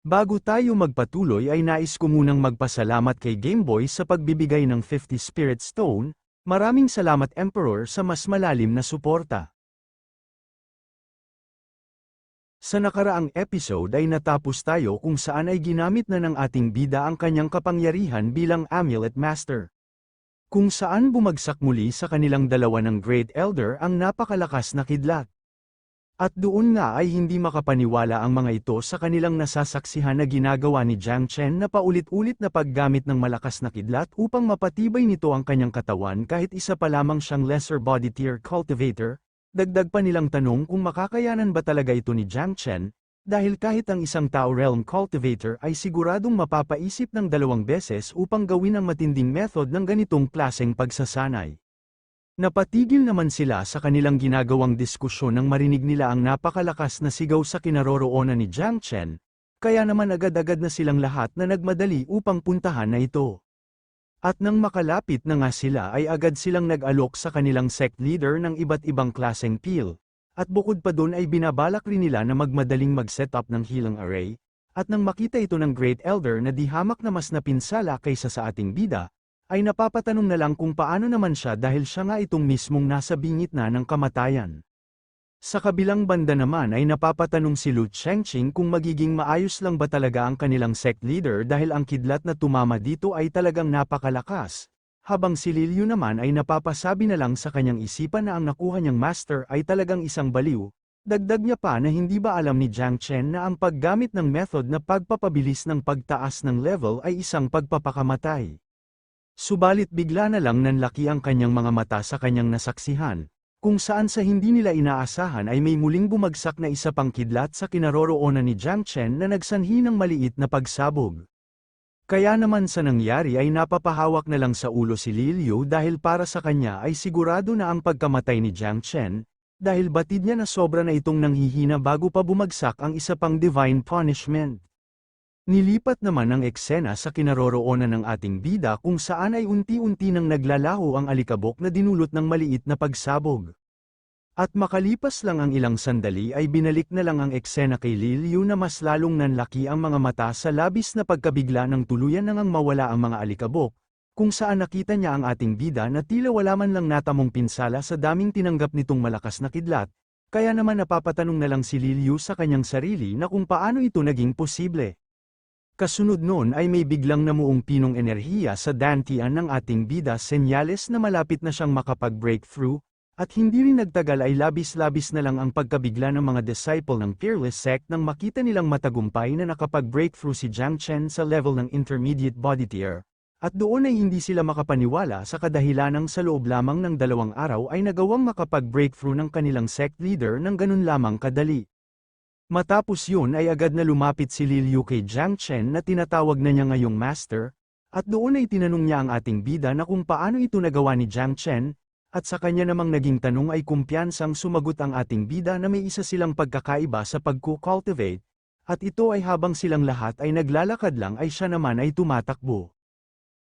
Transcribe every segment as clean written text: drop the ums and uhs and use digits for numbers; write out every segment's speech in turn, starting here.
Bago tayo magpatuloy ay nais ko munang magpasalamat kay Gameboy sa pagbibigay ng 50 Spirit Stone. Maraming salamat Emperor sa mas malalim na suporta. Sa nakaraang episode ay natapos tayo kung saan ay ginamit na ng ating bida ang kanyang kapangyarihan bilang Amulet Master. Kung saan bumagsak muli sa kanilang dalawa ng Great Elder ang napakalakas na kidlat. At doon nga ay hindi makapaniwala ang mga ito sa kanilang nasasaksihan na ginagawa ni Jiang Chen na paulit-ulit na paggamit ng malakas na kidlat upang mapatibay nito ang kanyang katawan kahit isa pa lamang siyang lesser body tier cultivator. Dagdag pa nilang tanong kung makakayanan ba talaga ito ni Jiang Chen, dahil kahit ang isang Tao Realm cultivator ay siguradong mapapaisip ng 2 beses upang gawin ang matinding method ng ganitong klaseng pagsasanay. Napatigil naman sila sa kanilang ginagawang diskusyon nang marinig nila ang napakalakas na sigaw sa kinaroroonan ni Jiang Chen, kaya naman agad-agad na silang lahat na nagmadali upang puntahan na ito. At nang makalapit na nga sila ay agad silang nag-alok sa kanilang sect leader ng iba't ibang klaseng peel, at bukod pa doon ay binabalak rin nila na magmadaling mag-set up ng healing array, at nang makita ito ng Great Elder na di hamak na mas napinsala kaysa sa ating bida, ay napapatanong na lang kung paano naman siya dahil siya nga itong mismong nasa bingit na ng kamatayan. Sa kabilang banda naman ay napapatanong si Lu Chengqing kung magiging maayos lang ba talaga ang kanilang sect leader dahil ang kidlat na tumama dito ay talagang napakalakas, habang si Lilyu naman ay napapasabi na lang sa kanyang isipan na ang nakuha niyang master ay talagang isang baliw. Dagdag niya pa na hindi ba alam ni Jiang Chen na ang paggamit ng method na pagpapabilis ng pagtaas ng level ay isang pagpapakamatay. Subalit bigla na lang nanlaki ang kanyang mga mata sa kanyang nasaksihan, kung saan sa hindi nila inaasahan ay may muling bumagsak na isa pang kidlat sa kinaroroonan ni Jiang Chen na nagsanhi ng maliit na pagsabog. Kaya naman sa nangyari ay napapahawak na lang sa ulo si Lilyu dahil para sa kanya ay sigurado na ang pagkamatay ni Jiang Chen, dahil batid niya na sobra na itong nanghihina bago pa bumagsak ang isa pang divine punishment. Nilipat naman ang eksena sa kinaroroonan ng ating bida kung saan ay unti-unti nang naglalaho ang alikabok na dinulot ng maliit na pagsabog. At makalipas lang ang ilang sandali ay binalik na lang ang eksena kay Lilyu na mas lalong nanlaki ang mga mata sa labis na pagkabigla ng tuluyan nang mawala ang mga alikabok, kung saan nakita niya ang ating bida na tila wala man lang natamong pinsala sa daming tinanggap nitong malakas na kidlat, kaya naman napapatanong na lang si Lilyu sa kanyang sarili na kung paano ito naging posible. Kasunod noon ay may biglang namuong pinong enerhiya sa dantian ng ating bida, senyales na malapit na siyang makapag-breakthrough, at hindi rin nagtagal ay labis-labis na lang ang pagkabigla ng mga disciple ng Fearless Sect nang makita nilang matagumpay na nakapag-breakthrough si Jiang Chen sa level ng intermediate body tier, at doon ay hindi sila makapaniwala sa kadahilanang sa loob lamang ng 2 araw ay nagawang makapag-breakthrough ng kanilang sect leader ng ganun lamang kadali. Matapos yun ay agad na lumapit si Lilyu kay Jiang Chen na tinatawag na niya ngayong master, at doon ay tinanong niya ang ating bida na kung paano ito nagawa ni Jiang Chen, at sa kanya namang naging tanong ay kumpiyansang sumagot ang ating bida na may isa silang pagkakaiba sa pagku-cultivate, at ito ay habang silang lahat ay naglalakad lang ay siya naman ay tumatakbo.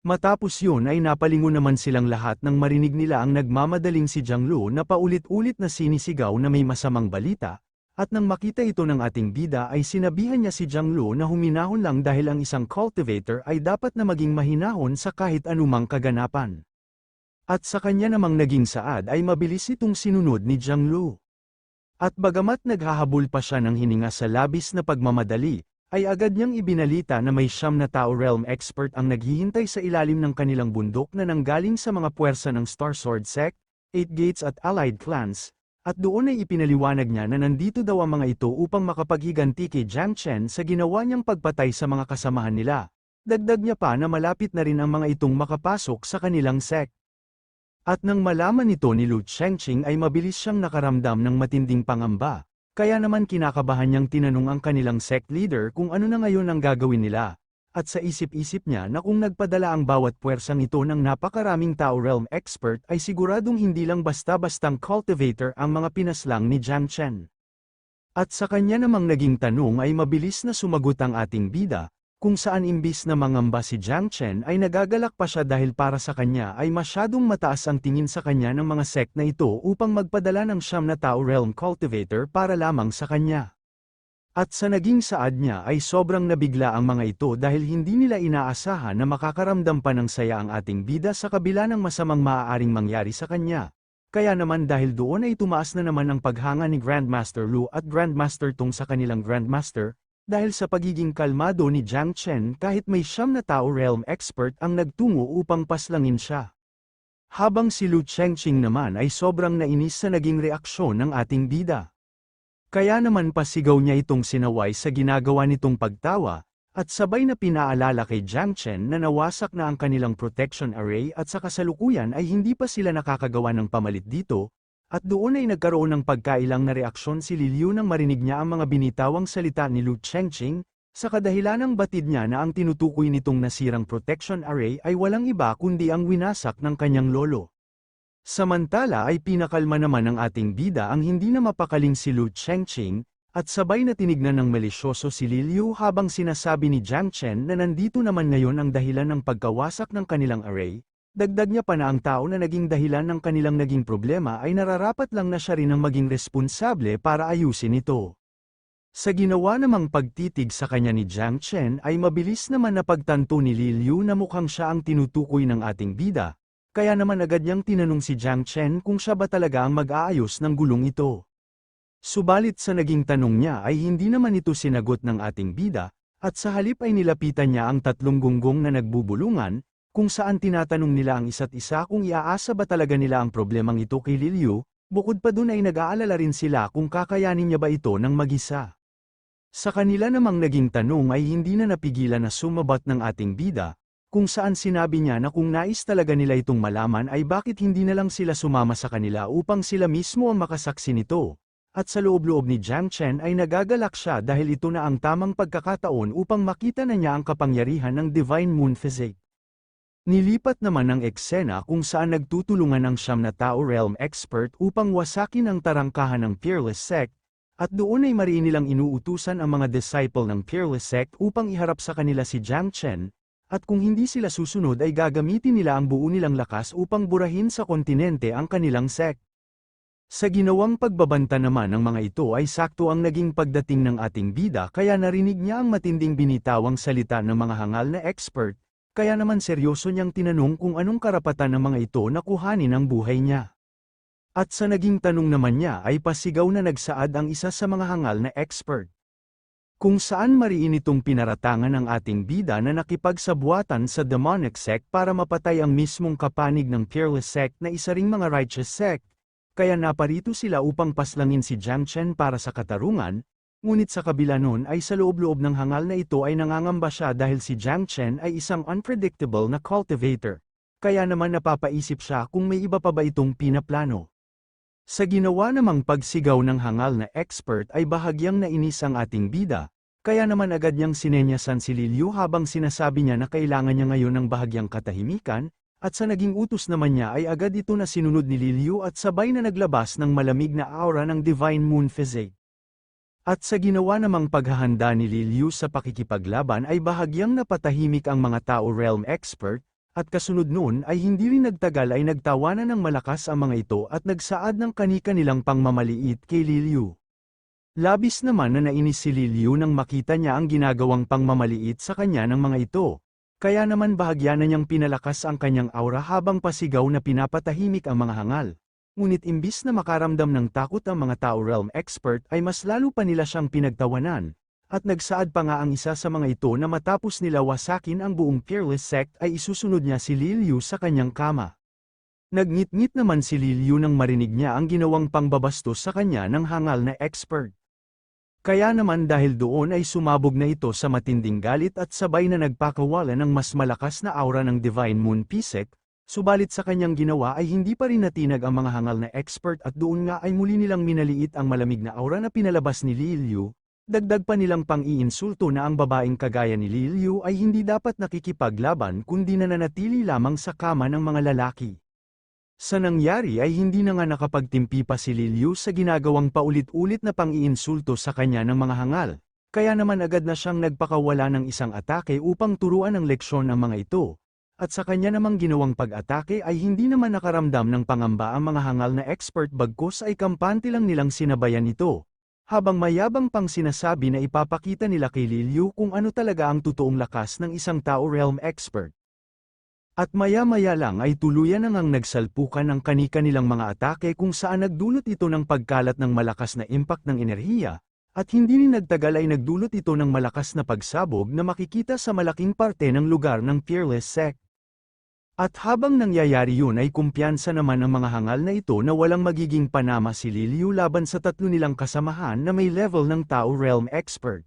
Matapos yun ay napalingon naman silang lahat nang marinig nila ang nagmamadaling si Jiang Lu na paulit-ulit na sinisigaw na may masamang balita. At nang makita ito ng ating bida ay sinabihan niya si Jiang Lu na huminahon lang dahil ang isang cultivator ay dapat na maging mahinahon sa kahit anumang kaganapan. At sa kanya namang naging saad ay mabilis itong sinunod ni Jiang Lu. At bagamat naghahabol pa siya ng hininga sa labis na pagmamadali, ay agad niyang ibinalita na may 9 na Tao Realm expert ang naghihintay sa ilalim ng kanilang bundok na nanggaling sa mga puwersa ng Star Sword Sect, 8 Gates at allied clans. At doon ay ipinaliwanag niya na nandito daw ang mga ito upang makapaghiganti kay Jiang Chen sa ginawa niyang pagpatay sa mga kasamahan nila. Dagdag niya pa na malapit na rin ang mga itong makapasok sa kanilang sect. At nang malaman nito ni Lu Chengqing ay mabilis siyang nakaramdam ng matinding pangamba, kaya naman kinakabahan niyang tinanong ang kanilang sect leader kung ano na ngayon ang gagawin nila. At sa isip-isip niya na kung nagpadala ang bawat puwersang ito ng napakaraming Tao Realm expert ay siguradong hindi lang basta-bastang cultivator ang mga pinaslang ni Jiang Chen. At sa kanya namang naging tanong ay mabilis na sumagot ang ating bida, kung saan imbis na mangamba si Jiang Chen ay nagagalak pa siya dahil para sa kanya ay masyadong mataas ang tingin sa kanya ng mga sect na ito upang magpadala ng 9 na Tao Realm cultivator para lamang sa kanya. At sa naging saad niya ay sobrang nabigla ang mga ito dahil hindi nila inaasahan na makakaramdam pa ng saya ang ating bida sa kabila ng masamang maaaring mangyari sa kanya. Kaya naman dahil doon ay tumaas na naman ang paghanga ni Grandmaster Lu at Grandmaster Tung sa kanilang Grandmaster, dahil sa pagiging kalmado ni Jiang Chen kahit may 9 na tao realm expert ang nagtungo upang paslangin siya. Habang si Lu Chengqing naman ay sobrang nainis sa naging reaksyon ng ating bida. Kaya naman pasigaw niya itong sinaway sa ginagawa nitong pagtawa, at sabay na pinaalala kay Jiang Chen na nawasak na ang kanilang protection array at sa kasalukuyan ay hindi pa sila nakakagawa ng pamalit dito, at doon ay nagkaroon ng pagkailang na reaksyon si Li Liu nang marinig niya ang mga binitawang salita ni Lu Chengqing, sa kadahilanang batid niya na ang tinutukoy nitong nasirang protection array ay walang iba kundi ang winasak ng kanyang lolo. Samantala ay pinakalma naman ng ating bida ang hindi na mapakaling si Lu Chengqing, at sabay na tinignan ng malisyoso si Li Liu habang sinasabi ni Jiang Chen na nandito naman ngayon ang dahilan ng pagkawasak ng kanilang array, dagdag niya pa na ang tao na naging dahilan ng kanilang naging problema ay nararapat lang na siya rin ang maging responsable para ayusin ito. Sa ginawa namang pagtitig sa kanya ni Jiang Chen ay mabilis naman na pagtanto ni Li Liu na mukhang siya ang tinutukoy ng ating bida. Kaya naman agad niyang tinanong si Jiang Chen kung siya ba talaga ang mag-aayos ng gulong ito. Subalit sa naging tanong niya ay hindi naman ito sinagot ng ating bida, at sa halip ay nilapitan niya ang 3 gunggong na nagbubulungan, kung saan tinatanong nila ang isa't isa kung iaasa ba talaga nila ang problemang ito kay Li Liu, bukod pa dun ay nag-aalala rin sila kung kakayanin niya ba ito ng mag-isa. Sa kanila namang naging tanong ay hindi na napigilan na sumabat ng ating bida, kung saan sinabi niya na kung nais talaga nila itong malaman ay bakit hindi na lang sila sumama sa kanila upang sila mismo ang makasaksi nito. At sa loob-loob ni Jiang Chen ay nagagalak siya dahil ito na ang tamang pagkakataon upang makita na niya ang kapangyarihan ng Divine Moon Physique. Nilipat naman ang eksena kung saan nagtutulungan ang 9 na tao realm expert upang wasakin ang tarangkahan ng Peerless Sect, at doon ay mariin nilang inuutusan ang mga disciple ng Peerless Sect upang iharap sa kanila si Jiang Chen, at kung hindi sila susunod ay gagamitin nila ang buo nilang lakas upang burahin sa kontinente ang kanilang sect. Sa ginawang pagbabanta naman ng mga ito ay sakto ang naging pagdating ng ating bida kaya narinig niya ang matinding binitawang salita ng mga hangal na expert, kaya naman seryoso niyang tinanong kung anong karapatan ng mga ito na kuhanin ang buhay niya. At sa naging tanong naman niya ay pasigaw na nagsaad ang isa sa mga hangal na expert. Kung saan mariin itong pinaratangan ng ating bida na nakipagsabuatan sa demonic sect para mapatay ang mismong kapanig ng Peerless Sect na isa ring mga righteous sect, kaya naparito sila upang paslangin si Jiang Chen para sa katarungan, ngunit sa kabila nun ay sa loob-loob ng hangal na ito ay nangangamba siya dahil si Jiang Chen ay isang unpredictable na cultivator, kaya naman napapaisip siya kung may iba pa ba itong pinaplano. Sa ginawa namang pagsigaw ng hangal na expert ay bahagyang nainis ang ating bida, kaya naman agad niyang sinenyasan si Li Liu habang sinasabi niya na kailangan niya ngayon ng bahagyang katahimikan, at sa naging utos naman niya ay agad ito na sinunod ni Li Liu at sabay na naglabas ng malamig na aura ng Divine Moon Physique. At sa ginawa namang paghahanda ni Li Liu sa pakikipaglaban ay bahagyang napatahimik ang mga tao realm expert, at kasunod noon ay hindi rin nagtagal ay nagtawanan ng malakas ang mga ito at nagsaad ng kani-kanilang pangmamaliit kay Li Liu. Labis naman na nainis si Li Liu nang makita niya ang ginagawang pangmamaliit sa kanya ng mga ito, kaya naman bahagya na niyang pinalakas ang kanyang aura habang pasigaw na pinapatahimik ang mga hangal. Ngunit imbis na makaramdam ng takot ang mga tao realm expert ay mas lalo pa nila siyang pinagtawanan. At nagsaad pa nga ang isa sa mga ito na matapos nila wasakin ang buong Peerless Sect ay isusunod niya si Li Liu sa kanyang kama. Nagngit-ngit naman si Li Liu nang marinig niya ang ginawang pangbabastos sa kanya ng hangal na expert. Kaya naman dahil doon ay sumabog na ito sa matinding galit at sabay na nagpakawala ng mas malakas na aura ng Divine Moon Physique, subalit sa kanyang ginawa ay hindi pa rin natinag ang mga hangal na expert at doon nga ay muli nilang minaliit ang malamig na aura na pinalabas ni Li Liu. Dagdag pa nilang pang-iinsulto na ang babaeng kagaya ni Li Liu ay hindi dapat nakikipaglaban kundi nananatili lamang sa kama ng mga lalaki. Sa nangyari ay hindi na nga nakapagtimpi pa si Li Liu sa ginagawang paulit-ulit na pang-iinsulto sa kanya ng mga hangal, kaya naman agad na siyang nagpakawala ng isang atake upang turuan ng leksyon ang mga ito, at sa kanya namang ginawang pag-atake ay hindi naman nakaramdam ng pangamba ang mga hangal na expert bagkus ay kampante lang nilang sinabayan ito. Habang mayabang pang sinasabi na ipapakita nila kay Liliu kung ano talaga ang totoong lakas ng isang Tao Realm expert. At maya-maya lang ay tuluyan na ngang nagsalpukan ang kani-kanilang mga atake kung saan nagdulot ito ng pagkalat ng malakas na impact ng enerhiya, at hindi rin nagtagal ay nagdulot ito ng malakas na pagsabog na makikita sa malaking parte ng lugar ng Fearless Sect. At habang nangyayari yun ay kumpiyansa naman ang mga hangal na ito na walang magiging panama si Liliu laban sa tatlo nilang kasamahan na may level ng Tao Realm expert.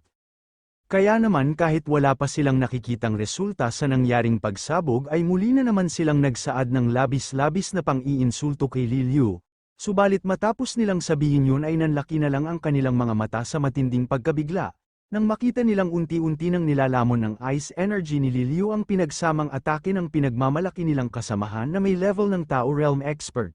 Kaya naman kahit wala pa silang nakikitang resulta sa nangyaring pagsabog ay muli na naman silang nagsaad ng labis-labis na pang-iinsulto kay Liliu. Subalit matapos nilang sabihin yun ay nanlaki na lang ang kanilang mga mata sa matinding pagkabigla, nang makita nilang unti-unti nang nilalamon ng ice energy ni Liliu ang pinagsamang atake ng pinagmamalaki nilang kasamahan na may level ng Tao Realm expert.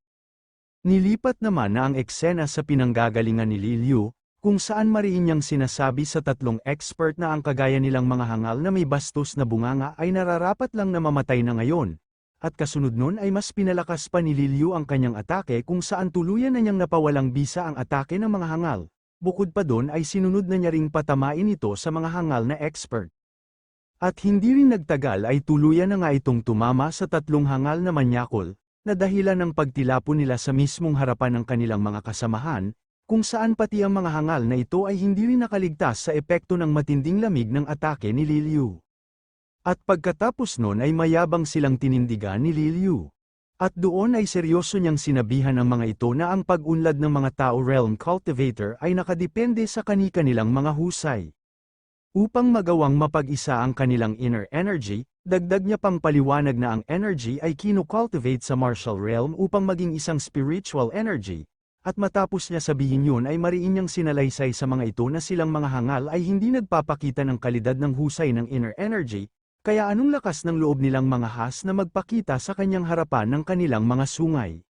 Nilipat naman na ang eksena sa pinanggagalingan ni Liliu, kung saan mariin niyang sinasabi sa tatlong expert na ang kagaya nilang mga hangal na may bastos na bunganga ay nararapat lang na mamatay na ngayon. At kasunod nun ay mas pinalakas pa ni Liliu ang kanyang atake kung saan tuluyan na niyang napawalang bisa ang atake ng mga hangal. Bukod pa doon ay sinunod na niya ring patamain ito sa mga hangal na expert. At hindi rin nagtagal ay tuluyan na nga itong tumama sa tatlong hangal na manyakol, na dahilan ng pagtilapon nila sa mismong harapan ng kanilang mga kasamahan, kung saan pati ang mga hangal na ito ay hindi rin nakaligtas sa epekto ng matinding lamig ng atake ni Liliu. At pagkatapos nun ay mayabang silang tinindigan ni Liliu. At doon ay seryoso niyang sinabihan ang mga ito na ang pag-unlad ng mga Tao Realm Cultivator ay nakadepende sa kani-kanilang mga husay. Upang magawang mapag-isa ang kanilang inner energy, dagdag niya pang paliwanag na ang energy ay kino-cultivate sa martial realm upang maging isang spiritual energy, at matapos niya sabihin yun ay mariin niyang sinalaysay sa mga ito na silang mga hangal ay hindi nagpapakita ng kalidad ng husay ng inner energy, kaya anong lakas ng loob nilang mga has na magpakita sa kanyang harapan ng kanilang mga sungay.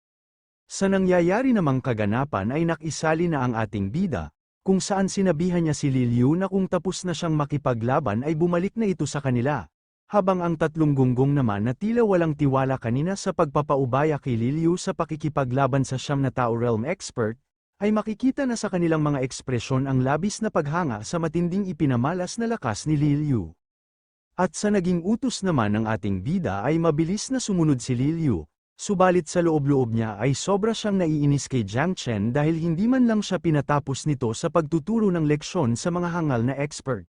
Sa nangyayari namang kaganapan ay nakisali na ang ating bida, kung saan sinabihan niya si Liliu na kung tapos na siyang makipaglaban ay bumalik na ito sa kanila, habang ang tatlong gunggong naman na tila walang tiwala kanina sa pagpapaubaya kay Liliu sa pakikipaglaban sa siyam na Tao Realm expert, ay makikita na sa kanilang mga ekspresyon ang labis na paghanga sa matinding ipinamalas na lakas ni Liliu. At sa naging utos naman ng ating bida ay mabilis na sumunod si Liliu, subalit sa loob-loob niya ay sobra siyang naiinis kay Jiang Chen dahil hindi man lang siya pinatapos nito sa pagtuturo ng leksyon sa mga hangal na expert.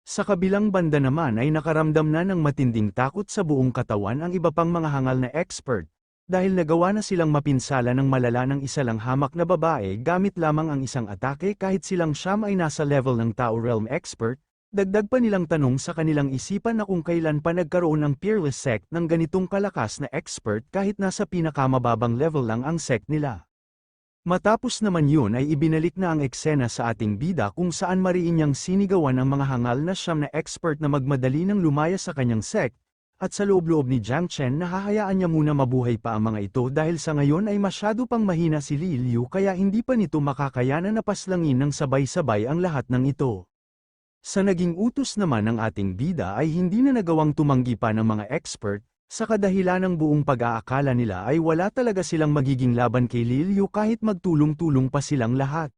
Sa kabilang banda naman ay nakaramdam na ng matinding takot sa buong katawan ang iba pang mga hangal na expert, dahil nagawa na silang mapinsala ng malala ng isa lang hamak na babae gamit lamang ang isang atake kahit silang siyam ay nasa level ng Tao Realm expert. Dagdag pa nilang tanong sa kanilang isipan na kung kailan pa nagkaroon ng Fearless Sect ng ganitong kalakas na expert kahit nasa pinakamababang level lang ang sect nila. Matapos naman yun ay ibinalik na ang eksena sa ating bida kung saan mariin niyang sinigawan ang mga hangal na siyam na expert na magmadali ng lumaya sa kanyang sect, at sa loob-loob ni Jiang Chen na hahayaan niya muna mabuhay pa ang mga ito dahil sa ngayon ay masyado pang mahina si Liliu kaya hindi pa nito makakayanan na paslangin ng sabay-sabay ang lahat ng ito. Sa naging utos naman ng ating bida ay hindi na nagawang tumanggi pa ng mga expert, sa kadahilan ng buong pag-aakala nila ay wala talaga silang magiging laban kay Liliu kahit magtulong-tulong pa silang lahat.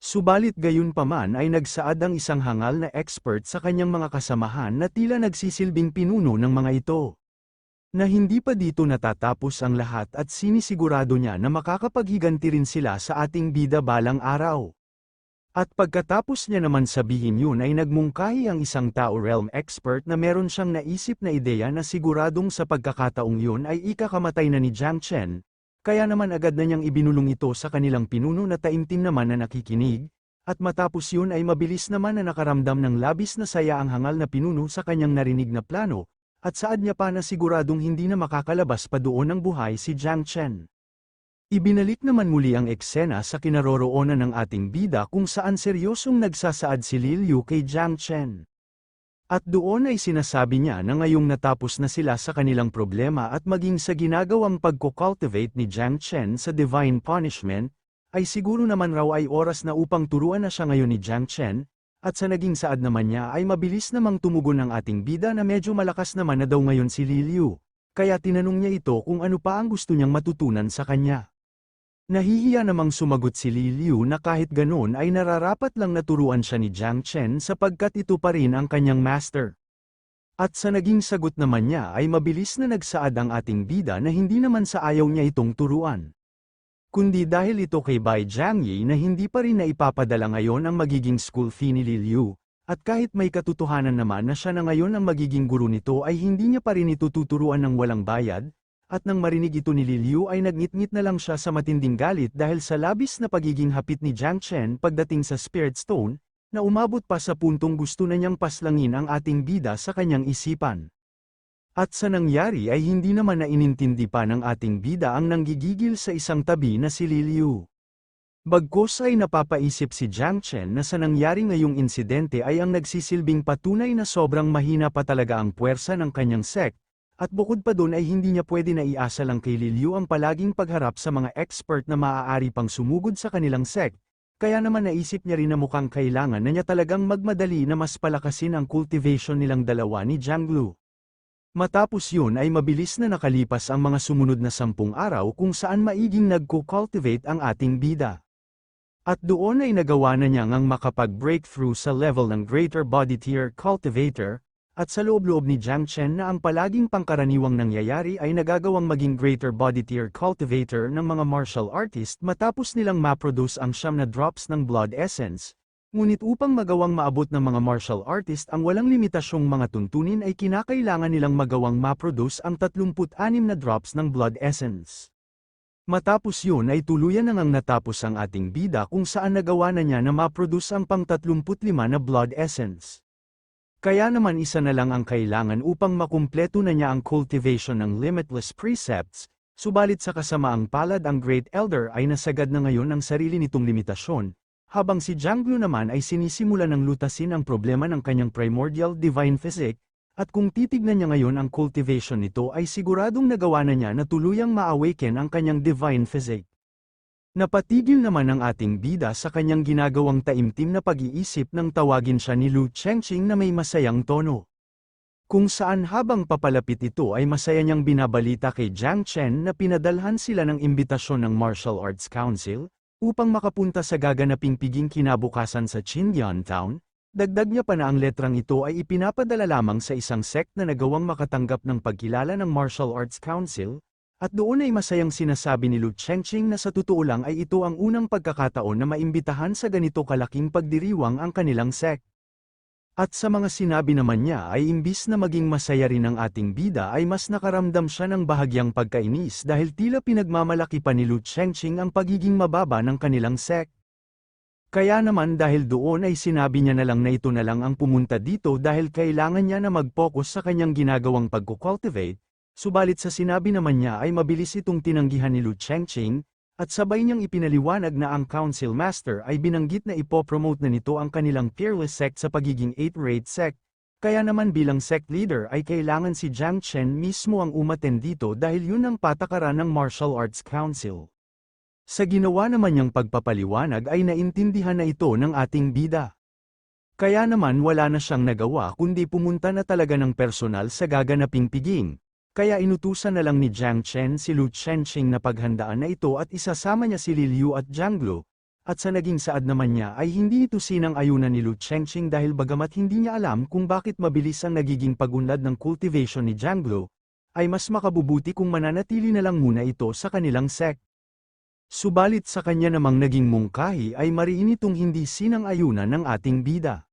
Subalit gayunpaman ay nagsaad ang isang hangal na expert sa kanyang mga kasamahan na tila nagsisilbing pinuno ng mga ito. Na hindi pa dito natatapos ang lahat at sinisigurado niya na makakapaghiganti rin sila sa ating bida balang araw. At pagkatapos niya naman sabihin yun ay nagmungkahi ang isang Tao Realm expert na meron siyang naisip na ideya na siguradong sa pagkakataong yun ay ikakamatay na ni Jiang Chen, kaya naman agad na niyang ibinulong ito sa kanilang pinuno na taimtim naman na nakikinig, at matapos yun ay mabilis naman na nakaramdam ng labis na saya ang hangal na pinuno sa kanyang narinig na plano, at saad niya pa na siguradong hindi na makakalabas pa doon ng buhay si Jiang Chen. Ibinalik naman muli ang eksena sa kinaroroonan ng ating bida kung saan seryosong nagsasaad si Liliu kay Jiang Chen. At doon ay sinasabi niya na ngayong natapos na sila sa kanilang problema at maging sa ginagawang pagko-cultivate ni Jiang Chen sa Divine Punishment, ay siguro naman raw ay oras na upang turuan na siya ngayon ni Jiang Chen, at sa naging saad naman niya ay mabilis namang tumugon ang ating bida na medyo malakas naman na daw ngayon si Liliu, kaya tinanong niya ito kung ano pa ang gusto niyang matutunan sa kanya. Nahihiya namang sumagot si Li Liu na kahit ganoon ay nararapat lang naturuan siya ni Jiang Chen sapagkat ito pa rin ang kanyang master. At sa naging sagot naman niya ay mabilis na nagsaad ang ating bida na hindi naman sa ayaw niya itong turuan. Kundi dahil ito kay Bai Jiangyi na hindi pa rin na ipapadala ngayon ang magiging school fee ni Li Liu, at kahit may katotohanan naman na siya na ngayon ang magiging guro nito ay hindi niya pa rin ito tuturuan ng walang bayad, at nang marinig ito ni Li Liu ay nagngit-ngit na lang siya sa matinding galit dahil sa labis na pagiging hapit ni Jiang Chen pagdating sa Spirit Stone, na umabot pa sa puntong gusto na niyang paslangin ang ating bida sa kanyang isipan. At sa nangyari ay hindi naman na inintindi pa ng ating bida ang nanggigigil sa isang tabi na si Li Liu. Bagkus ay napapaisip si Jiang Chen na sa nangyari ngayong insidente ay ang nagsisilbing patunay na sobrang mahina pa talaga ang puwersa ng kanyang sect, at bukod pa doon ay hindi niya pwede na iasa lang kay Li Liu ang palaging pagharap sa mga expert na maaari pang sumugod sa kanilang sect, kaya naman naisip niya rin na mukhang kailangan na niya talagang magmadali na mas palakasin ang cultivation nilang dalawa ni Jianglu. Matapos yun ay mabilis na nakalipas ang mga sumunod na 10 araw kung saan maiging nagko-cultivate ang ating bida. At doon ay nagawa na niya ngang makapag-breakthrough sa level ng Greater Body Tier Cultivator, at sa loob-loob ni Jiang Chen na ang palaging pangkaraniwang nangyayari ay nagagawang maging Greater Body Tier Cultivator ng mga martial artist matapos nilang ma-produce ang 9 na drops ng Blood Essence. Ngunit upang magawang maabot ng mga martial artist ang walang limitasyong mga tuntunin ay kinakailangan nilang magawang ma-produce ang 36 na drops ng Blood Essence. Matapos yun ay tuluyan na ngang natapos ang ating bida kung saan nagawa na niya na ma-produce ang pang 35 na Blood Essence. Kaya naman isa na lang ang kailangan upang makumpleto na niya ang cultivation ng Limitless Precepts, subalit sa kasamaang palad ang Great Elder ay nasagad na ngayon ang sarili nitong limitasyon, habang si Jianglu naman ay sinisimula ng lutasin ang problema ng kanyang Primordial Divine Physique, at kung titignan niya ngayon ang cultivation nito ay siguradong nagawa na niya na tuluyang ma-awaken ang kanyang Divine Physique. Napatigil naman ang ating bida sa kanyang ginagawang taimtim na pag-iisip nang tawagin siya ni Lu Chengqing na may masayang tono. Kung saan habang papalapit ito ay masaya niyang binabalita kay Jiang Chen na pinadalhan sila ng imbitasyon ng Martial Arts Council, upang makapunta sa gaganaping piging kinabukasan sa Qindian Town. Dagdag niya pa na ang letrang ito ay ipinapadala lamang sa isang sect na nagawang makatanggap ng pagkilala ng Martial Arts Council, at doon ay masayang sinasabi ni Lu Chengqing na sa totoo lang ay ito ang unang pagkakataon na maimbitahan sa ganito kalaking pagdiriwang ang kanilang sect. At sa mga sinabi naman niya ay imbis na maging masaya rin ang ating bida ay mas nakaramdam siya ng bahagyang pagkainis dahil tila pinagmamalaki pa ni Lu Chengqing ang pagiging mababa ng kanilang sect. Kaya naman dahil doon ay sinabi niya na lang na ito na lang ang pumunta dito dahil kailangan niya na mag-focus sa kanyang ginagawang pagkukultivate, subalit sa sinabi naman niya ay mabilis itong tinanggihan ni Lu Chengqing, at sabay niyang ipinaliwanag na ang Council Master ay binanggit na ipopromote na nito ang kanilang peerless sect sa pagiging 8th-rate sect, kaya naman bilang sect leader ay kailangan si Jiang Chen mismo ang umattend dito dahil yun ang patakaran ng Martial Arts Council. Sa ginawa naman niyang pagpapaliwanag ay naintindihan na ito ng ating bida. Kaya naman wala na siyang nagawa kundi pumunta na talaga ng personal sa gaganaping piging. Kaya inutusan na lang ni Jiang Chen si Lu Chengqing na paghandaan na ito at isasama niya si Li Liu at Jianglu, at sa naging saad naman niya ay hindi ito sinang-ayunan ni Lu Chengqing dahil bagamat hindi niya alam kung bakit mabilis ang nagiging pagunlad ng cultivation ni Jianglu, ay mas makabubuti kung mananatili na lang muna ito sa kanilang sect. Subalit sa kanya namang naging mungkahi ay mariin itong hindi sinang-ayunan ng ating bida.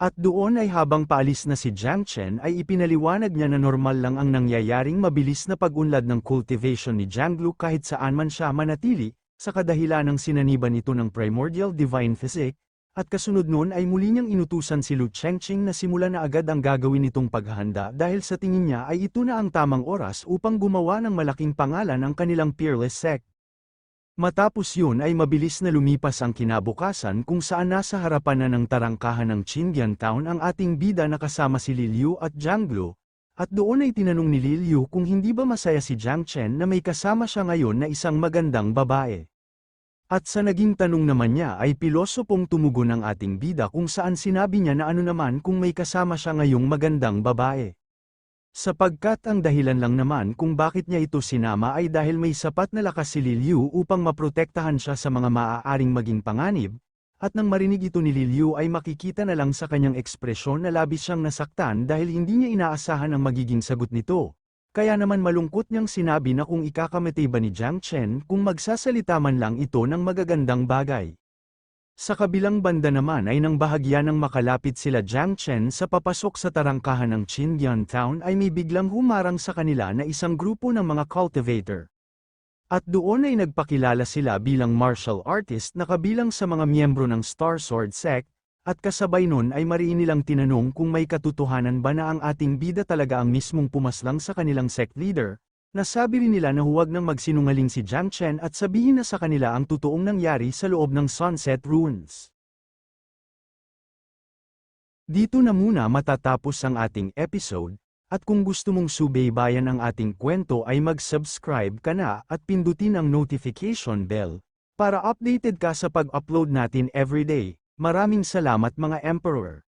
At doon ay habang paalis na si Jiang Chen ay ipinaliwanag niya na normal lang ang nangyayaring mabilis na pag-unlad ng cultivation ni Jianglu kahit saan man siya manatili, sa kadahilanang sinaniban ito ng Primordial Divine Physique, at kasunod noon ay muli niyang inutusan si Lu Chengqing na simulan na agad ang gagawin nitong paghahanda dahil sa tingin niya ay ito na ang tamang oras upang gumawa ng malaking pangalan ang kanilang peerless sect. Matapos yun ay mabilis na lumipas ang kinabukasan kung saan nasa harapan na ng tarangkahan ng Qindian Town ang ating bida na kasama si Li Liu at Jianglu, at doon ay tinanong ni Li Liu kung hindi ba masaya si Jiang Chen na may kasama siya ngayon na isang magandang babae. At sa naging tanong naman niya ay pilosopong tumugon ang ating bida kung saan sinabi niya na ano naman kung may kasama siya ngayong magandang babae. Sapagkat ang dahilan lang naman kung bakit niya ito sinama ay dahil may sapat na lakas si Liliu upang maprotektahan siya sa mga maaaring maging panganib, at nang marinig ito ni Liliu ay makikita na lang sa kanyang ekspresyon na labis siyang nasaktan dahil hindi niya inaasahan ang magiging sagot nito. Kaya naman malungkot niyang sinabi na kung ikakamatay ba ni Jiang Chen kung magsasalita man lang ito ng magagandang bagay. Sa kabilang banda naman ay nang bahagya ng makalapit sila Jiang Chen sa papasok sa tarangkahan ng Qingyuan Town ay may biglang humarang sa kanila na isang grupo ng mga cultivator. At doon ay nagpakilala sila bilang martial artist na kabilang sa mga miyembro ng Star Sword Sect, at kasabay nun ay mariin nilang tinanong kung may katotohanan ba na ang ating bida talaga ang mismong pumaslang sa kanilang sect leader. Nasabi rin nila na huwag nang magsinungaling si Jiang Chen at sabihin na sa kanila ang totoong nangyari sa loob ng Sunset Ruins. Dito na muna matatapos ang ating episode, at kung gusto mong subaybayan ang ating kwento ay mag-subscribe ka na at pindutin ang notification bell, para updated ka sa pag-upload natin everyday. Maraming salamat mga Emperor!